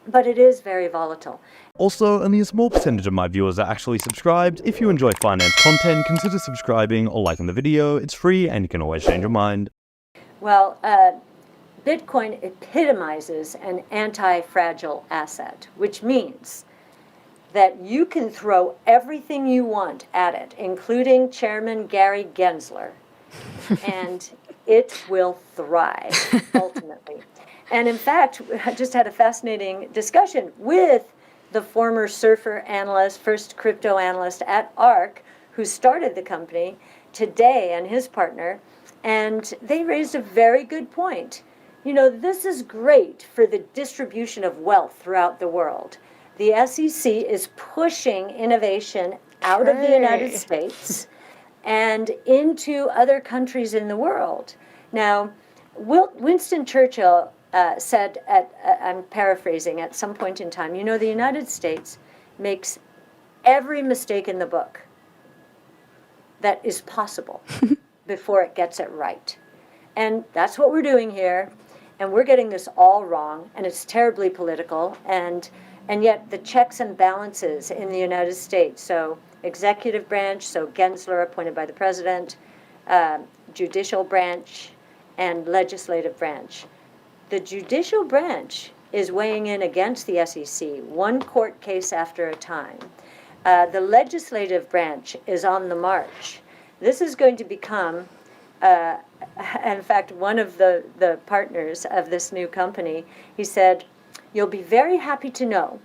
but it is very volatile. Also, only a small percentage of my viewers are actually subscribed. If you enjoy finance content, consider subscribing or liking the video. It's free and you can always change your mind. Well, Bitcoin epitomizes an anti-fragile asset, which means that you can throw everything you want at it, including Chairman Gary Gensler, and it will thrive, ultimately. And in fact, I just had a fascinating discussion with the former surfer analyst, first crypto analyst at ARK, who started the company today, and his partner, and they raised a very good point. You know, this is great for the distribution of wealth throughout the world. The SEC is pushing innovation out of the United States and into other countries in the world. Now, Winston Churchill said, I'm paraphrasing, at some point in time, you know, the United States makes every mistake in the book that is possible before it gets it right. And that's what we're doing here. And we're getting this all wrong, and it's terribly political. And yet the checks and balances in the United States, so executive branch, so Gensler appointed by the president, judicial branch, and legislative branch. The judicial branch is weighing in against the SEC, one court case after a time. The legislative branch is on the march. This is going to become, in fact, one of the partners of this new company, he said, you'll be very happy to know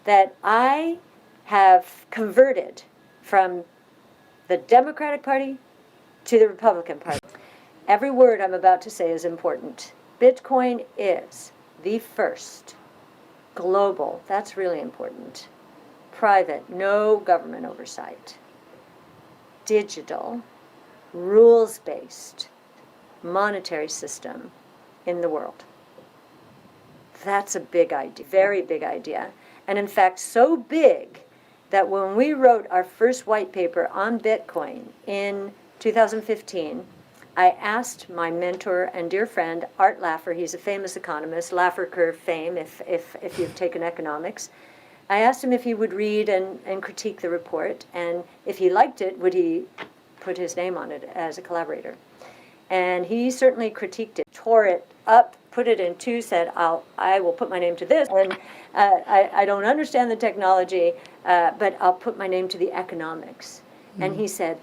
that I have converted from the Democratic Party to the Republican Party. Every word I'm about to say is important. Bitcoin is the first global, that's really important, private, no government oversight, digital, rules-based monetary system in the world. That's a big idea, very big idea. And in fact, so big that when we wrote our first white paper on Bitcoin in 2015, I asked my mentor and dear friend, Art Laffer, he's a famous economist, Laffer curve fame if you've taken economics. I asked him if he would read and critique the report, and if he liked it, would he put his name on it as a collaborator. And he certainly critiqued it, tore it up, put it in two, said, I will put my name to this, and I don't understand the technology, but I'll put my name to the economics. And he said,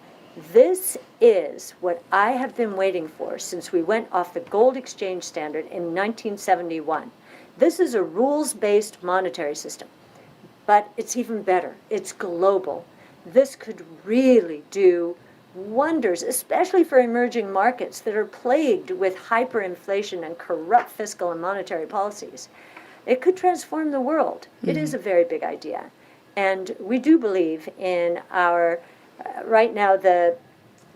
this is what I have been waiting for since we went off the gold exchange standard in 1971. This is a rules-based monetary system, but it's even better. It's global. This could really do wonders, especially for emerging markets that are plagued with hyperinflation and corrupt fiscal and monetary policies. It could transform the world. It is a very big idea. And we do believe in our, right now, the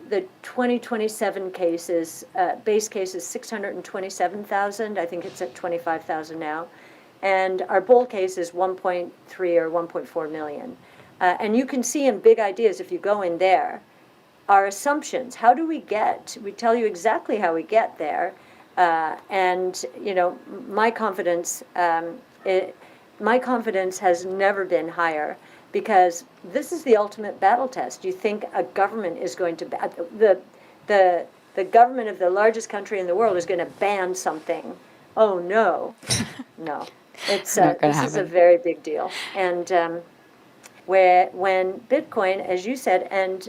2027 cases, base case is 627,000. I think it's at 25,000 now. And our bull case is 1.3 or 1.4 million. And you can see in big ideas, if you go in there, our assumptions. How do we tell you exactly how we get there. And, you know, my confidence has never been higher, because this is the ultimate battle test. You think a government is going to, the government of the largest country in the world is going to ban something. Oh, no. No. This is a very big deal. And when Bitcoin, as you said, and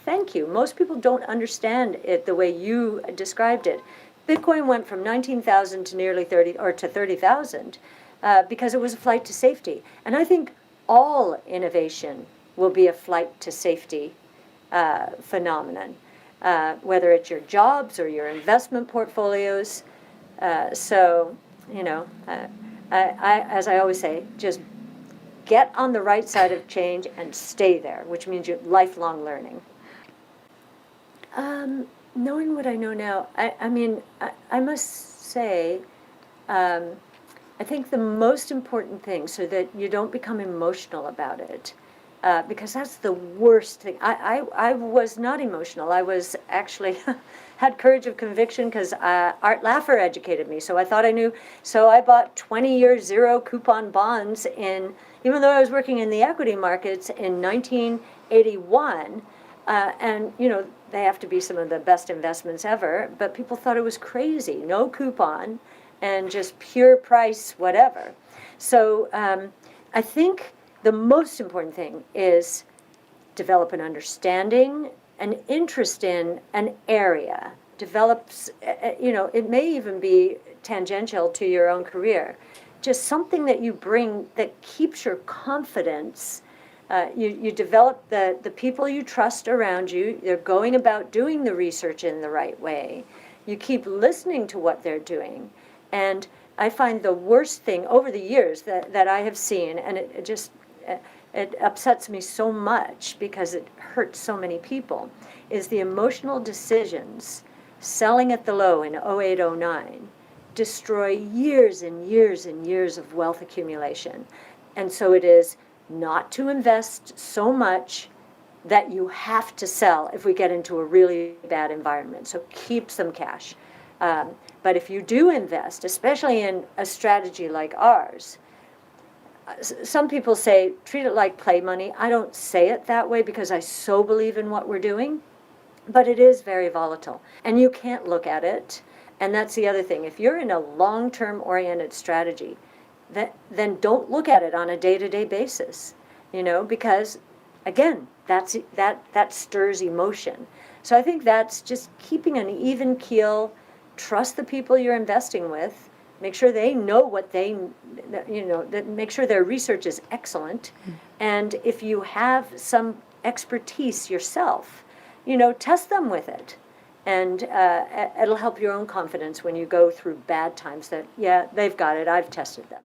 thank you, most people don't understand it the way you described it. Bitcoin went from 19,000 to nearly 30, or to 30,000, because it was a flight to safety. And I think all innovation will be a flight to safety phenomenon, whether it's your jobs or your investment portfolios. So, you know, as I always say, just get on the right side of change and stay there, which means you're lifelong learning. Knowing what I know now, I mean, I must say, I think the most important thing, so that you don't become emotional about it, because that's the worst thing. I was not emotional. I was actually had courage of conviction because Art Laffer educated me, so I thought I knew. So I bought 20-year zero coupon bonds even though I was working in the equity markets in 1981, and they have to be some of the best investments ever, but people thought it was crazy. No coupon and just pure price whatever. So I think the most important thing is develop an understanding, an interest in an area. Develops, it may even be tangential to your own career. Just something that you bring that keeps your confidence. You develop the people you trust around you. They're going about doing the research in the right way. You keep listening to what they're doing. And I find the worst thing over the years that I have seen, and it upsets me so much because it hurts so many people, is the emotional decisions selling at the low in 08, 09 destroy years and years and years of wealth accumulation. And so it is not to invest so much that you have to sell if we get into a really bad environment. So keep some cash. But if you do invest, especially in a strategy like ours, some people say, treat it like play money. I don't say it that way because I so believe in what we're doing, but it is very volatile. And you can't look at it. And that's the other thing. If you're in a long-term oriented strategy, then don't look at it on a day-to-day basis, because, again, that stirs emotion. So I think that's just keeping an even keel, trust the people you're investing with, make sure they know what make sure their research is excellent. And if you have some expertise yourself, test them with it. And it'll help your own confidence when you go through bad times that, yeah, they've got it, I've tested them.